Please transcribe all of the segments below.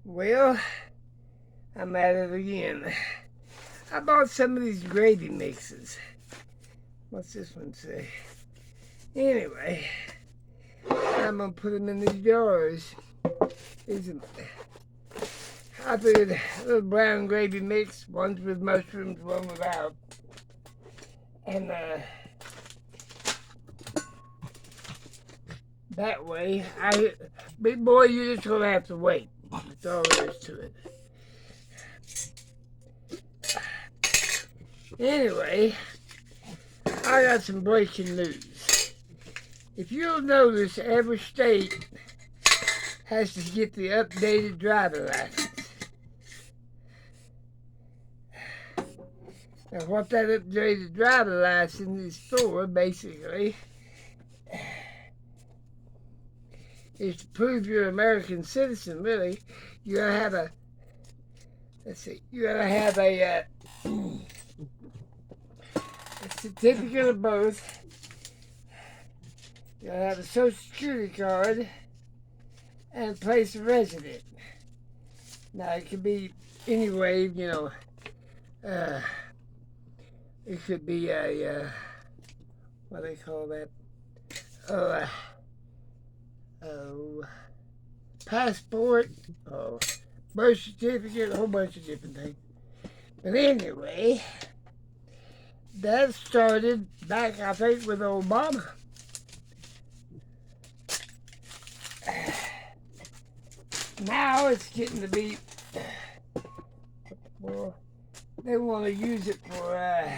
Well, I'm at it again. I bought some of these gravy mixes. What's this one say? Anyway, I'm gonna put them in these jars. These are, I put a little brown gravy mix. One's with mushrooms, one without. And that way, big boy, you're just gonna have to wait. That's all there is to it. Anyway, I got some breaking news. If you'll notice, every state has to get the updated driver license. Now, what that updated driver license is for, basically, is to prove you're an American citizen, really. You gotta have a, let's see, you gotta have a certificate of birth. You gotta have a social security card and a place of residence. Now, it could be any way, it could be a, what do they call that? Passport, birth certificate, a whole bunch of different things. But anyway, that started back, I think, with Obama. Now it's getting to be, well, they want to use it for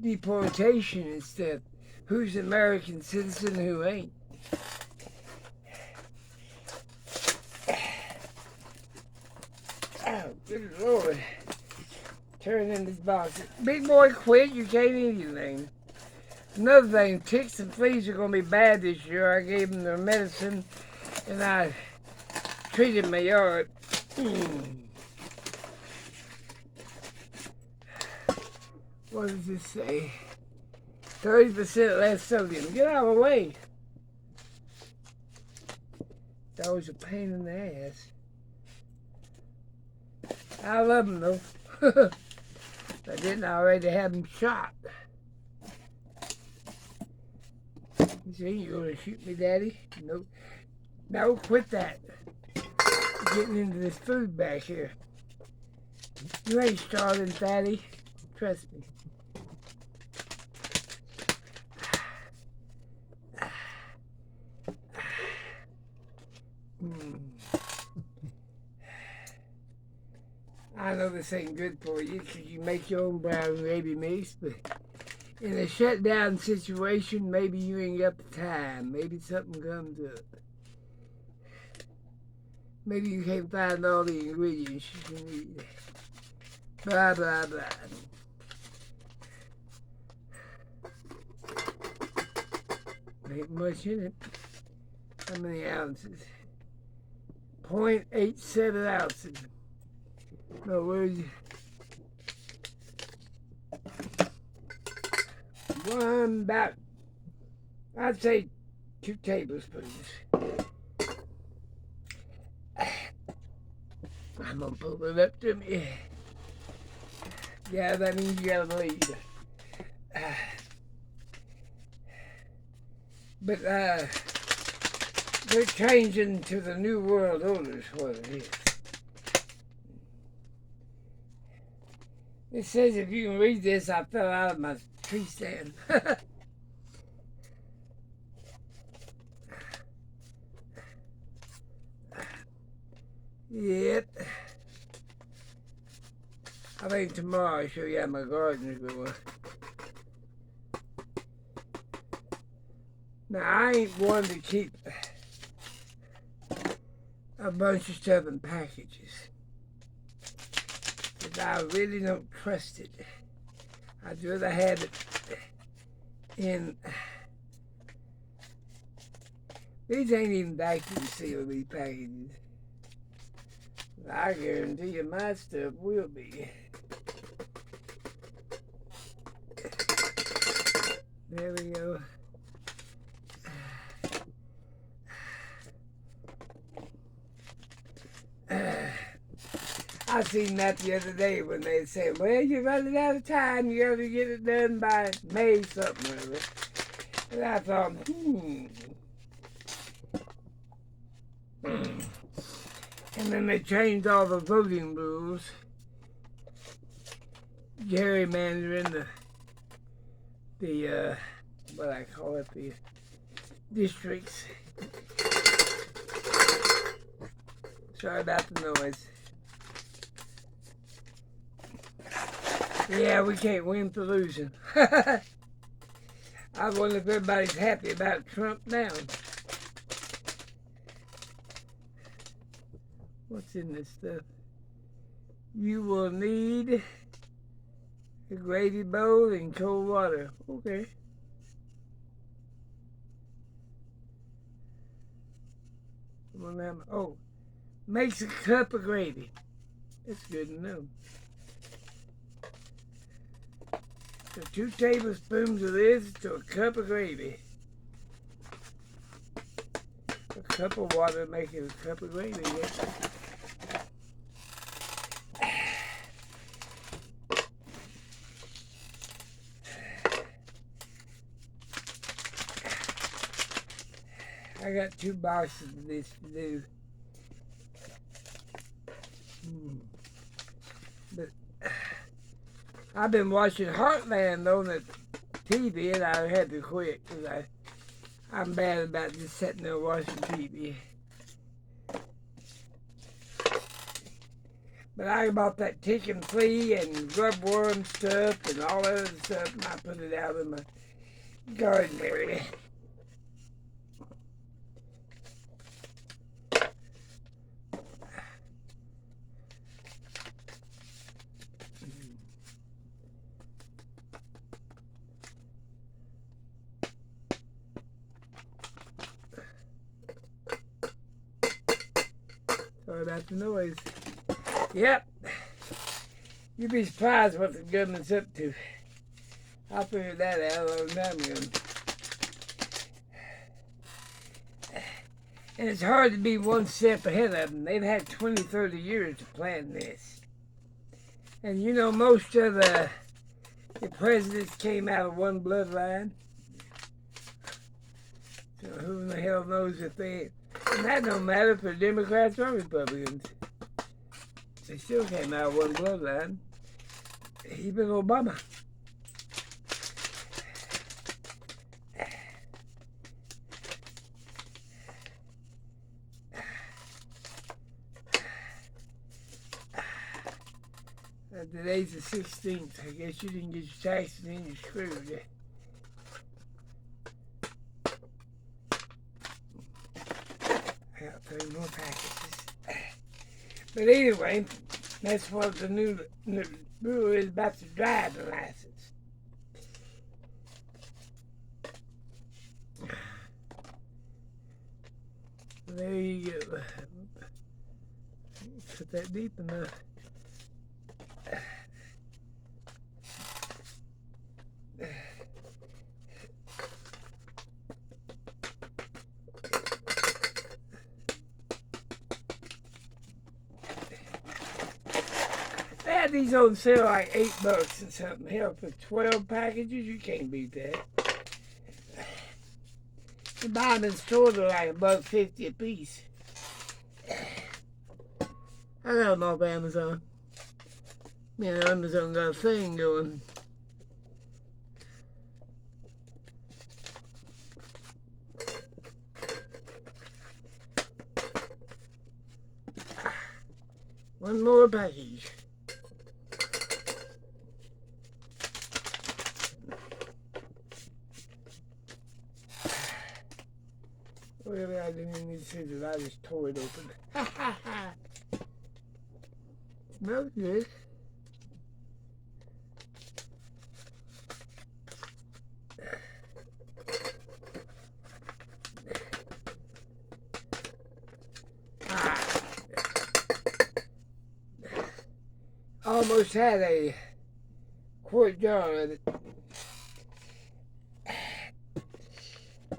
deportation instead. Who's an American citizen, who ain't? Oh, good Lord. Turn in this box. Big boy, quit. You can't eat anything. Another thing, ticks and fleas are going to be bad this year. I gave them their medicine, and I treated my yard. What does this say? 30% less sodium. Get out of the way. That was a pain in the ass. I love them, though. I didn't already have them shot. You see, you're going to shoot me, Daddy? Nope. No, quit that. Getting into this food back here. You ain't starving, Daddy. Trust me. I know this ain't good for you because you make your own brown gravy mix, but in a shutdown situation, maybe you ain't got the time. Maybe something comes up. Maybe you can't find all the ingredients you can need. Blah, blah, blah. Ain't much in it. How many ounces? 0.87 ounces. No words. About, I'd say 2 tablespoons. I'm gonna pull it up to me. Yeah, that means you gotta leave. But they're changing to the New World Order is what it is. It says if you can read this, I fell out of my tree stand. Yep. I think tomorrow I'll show you how my garden's going. Now, I ain't one to keep a bunch of stuff in packages. Because I really don't trust it. I'd rather have it in... These ain't even vacuum sealed, these packages. I guarantee you my stuff will be. There we go. I seen that the other day when they said, well, you're running out of time. You got to get it done by May something or other. And I thought, And then they changed all the voting rules, gerrymandering the what I call it, the districts. Sorry about the noise. Yeah, we can't win for losing. I wonder if everybody's happy about Trump now. What's in this stuff? You will need a gravy bowl and cold water. Okay. Oh, makes a cup of gravy. That's good to know. So 2 tablespoons of this to a cup of gravy. A cup of water making a cup of gravy. Yes. I got 2 boxes of this to do. But I've been watching Heartland on the TV, and I had to quit because I'm bad about just sitting there watching TV. But I bought that tick and flea and grubworm stuff and all that other stuff, and I put it out in my garden area. Sorry about the noise. Yep. You'd be surprised what the government's up to. I figured that out a long time ago. And it's hard to be one step ahead of them. They've had 20, 30 years to plan this. And you know, most of the presidents came out of one bloodline. So who in the hell knows if they... And that don't matter for Democrats or Republicans. They still came out of one bloodline. Even Obama. Today's the 16th. I guess you didn't get your taxes in, you're screwed. I got 3 more packages. But anyway, that's what the new rule is about the driving license. There you go. Put that deep enough. They had these on sale like $8 and something. Hell, for 12 packages, you can't beat that. You buy them in stores are like $1.50 a piece. I got them off Amazon. You know, Amazon got a thing going. One more package. Really, I didn't even need scissors. I just tore it open. Smells good. Almost had a quart jar of it.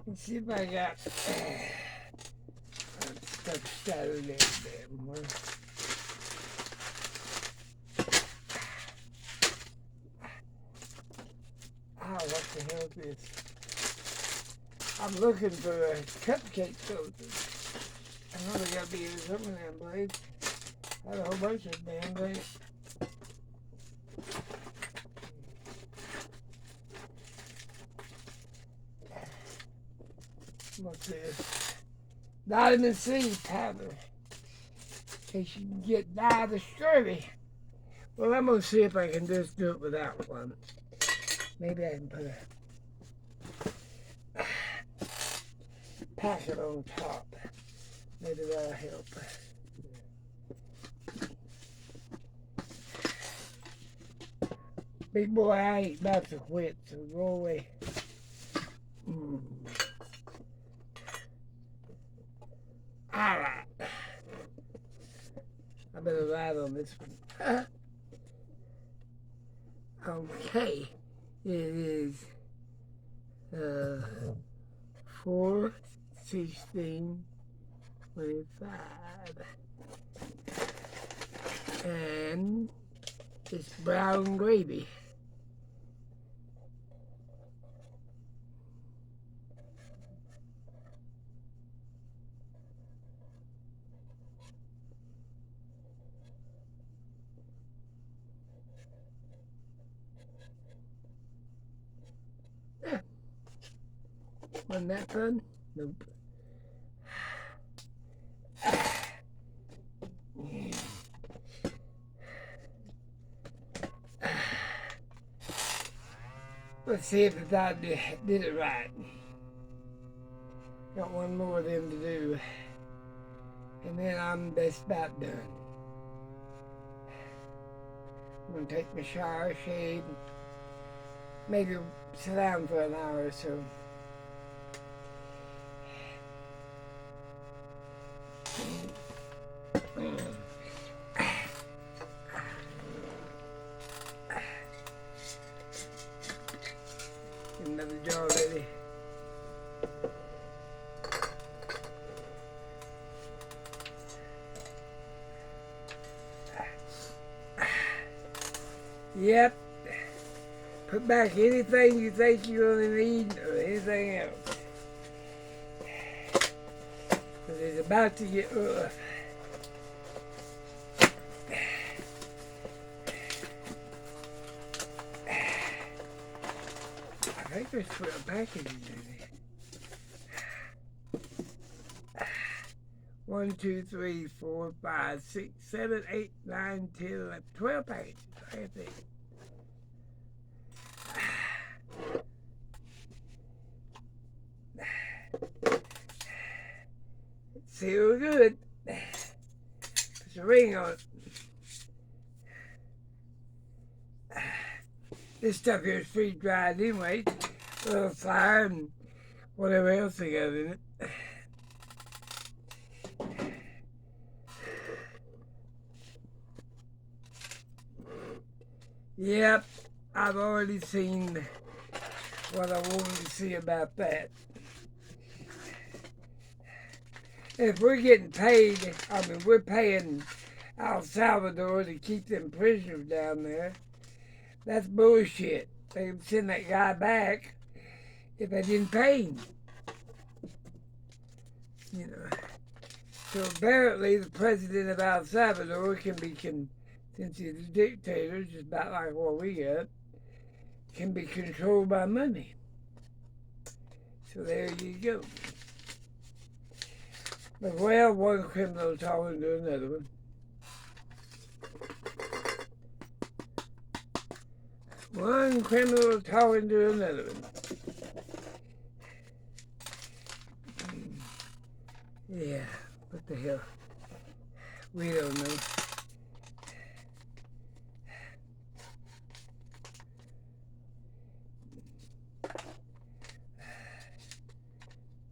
Let's see if I got stuff started there a bit more. about this. I'm looking for a cupcake filter. I know they gotta be in some of them blades. I had a whole bunch of damn blades. What's this? Vitamin C powder. In case you can get died of scurvy. Well, I'm gonna see if I can just do it without one. Maybe I can put a packet on top. Maybe that'll help. Big boy, I ain't about to quit, so go away. Alright. I better ride on this one. Okay. It is 4:16:25, and it's brown gravy. Wasn't that fun? Nope. Let's see if I did it right. Got one more of them to do. And then I'm just about done. I'm going to take my shower, shave, maybe sit down for an hour or so. Another jar ready. Yep. Put back anything you think you're going to need or anything else. Because it's about to get rough. I think there's 12 packages in there. 1, 2, 3, 4, 5, 6, 7, 8, 9, 10, 11, 12 packages, I think. Seal good. Put a ring on it. This stuff here is freeze dried anyway. A little fire and whatever else they got in it. Yep, I've already seen what I wanted to see about that. If we're getting paid, I mean, we're paying El Salvador to keep them prisoners down there. That's bullshit. They'd send that guy back if they didn't pay him. You know. So apparently the president of El Salvador can be, since he's a dictator, just about like what we got, can be controlled by money. So there you go. But well, one criminal talking to another one. One criminal talking to another one. Yeah, what the hell? We don't know.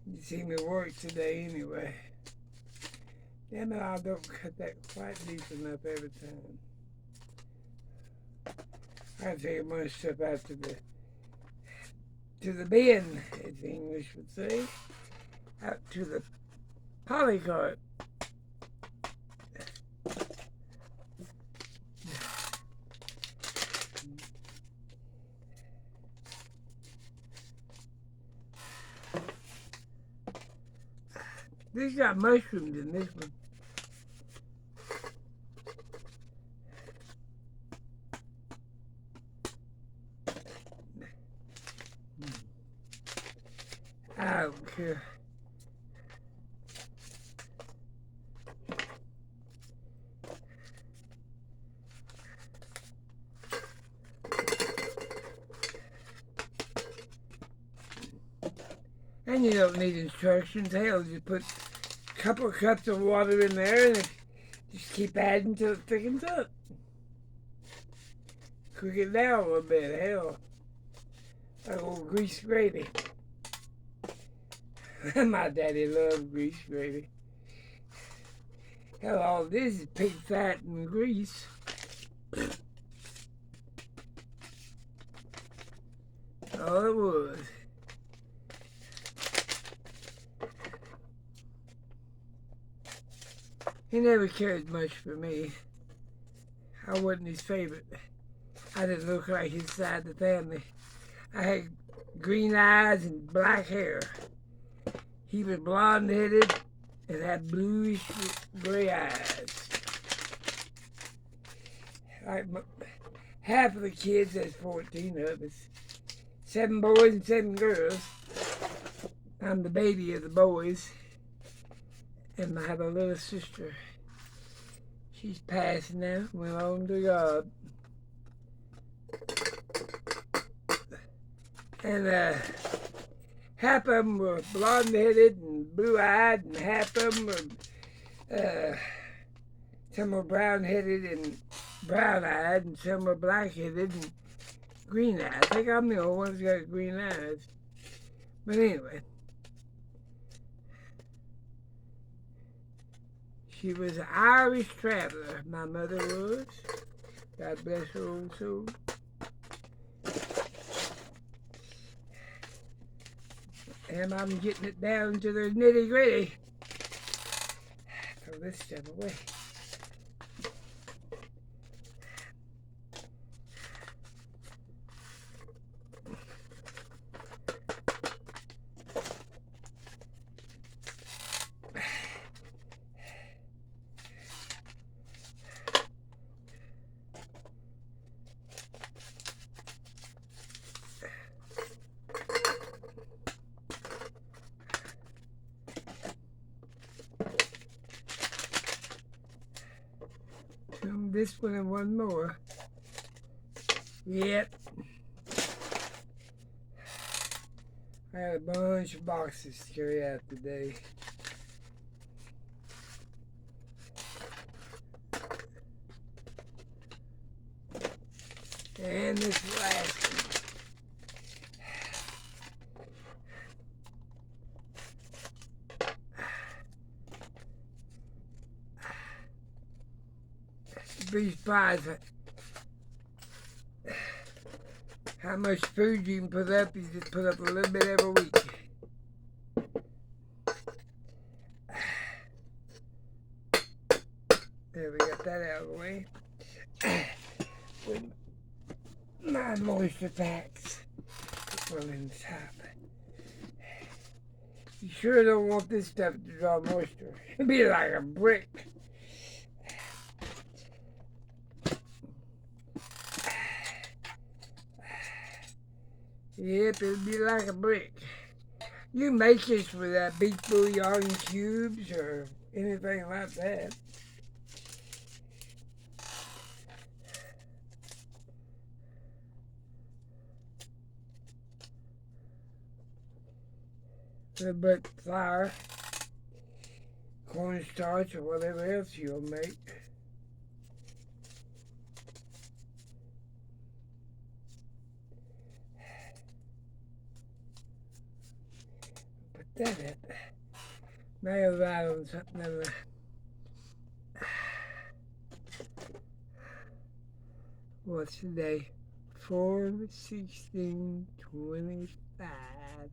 You see me work today anyway. Damn it, I don't cut that quite deep enough every time. I take a bunch of stuff out to the bin, as the English would say, out to the polycart. This got mushrooms in this one. I don't care. And you don't need instructions. Hell, just put a couple of cups of water in there and just keep adding till it thickens up. Cook it down a little bit. Hell, like old grease gravy. My daddy loved grease gravy. Hell, all this is pig fat and grease. All it was. He never cared much for me. I wasn't his favorite. I didn't look like his side of the family. I had green eyes and black hair. He was blonde-headed and had bluish gray eyes. Like half of the kids, there's 14 of us. 7 boys and 7 girls. I'm the baby of the boys. And I have a little sister. She's passed now, went on to God. And half of them were blonde-headed and blue-eyed, and half of them were, some were brown-headed and brown-eyed, and some were black-headed and green-eyed. I think I'm the only one that's got green eyes. But anyway. She was an Irish traveler, my mother was. God bless her old soul. And I'm getting it down to the nitty gritty. Throw this stuff away. This one and one more. Yep. I had a bunch of boxes to carry out today. And this last one. These pies, how much food you can put up, you just put up a little bit every week. There, we got that out of the way. With my moisture packs. Put one in the top. You sure don't want this stuff to draw moisture. It'd be like a brick. Yep, it'd be like a brick. You make this with beef bouillon cubes or anything like that. A little bit of flour, cornstarch, or whatever else you'll make. Put that in. Nail that on something else. What's today? 4/16/25.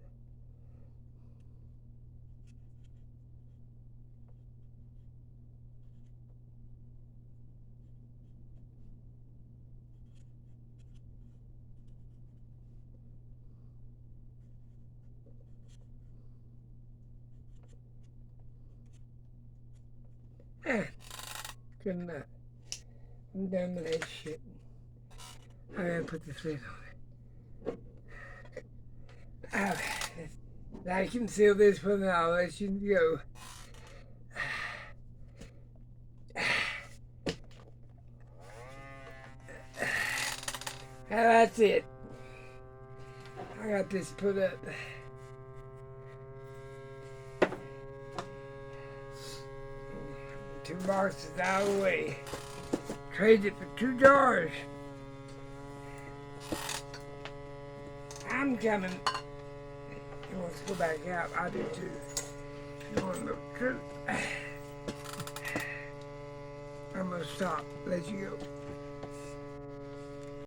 Good enough. I'm done with that shit. I gotta put the lid on it. I can seal this for now. I'll let you go. That's it. I got this put up. 2 boxes out of the way. Trade it for 2 jars. I'm coming. He wants to go back out. I do too. You want to look good? I'm gonna stop. Let you go.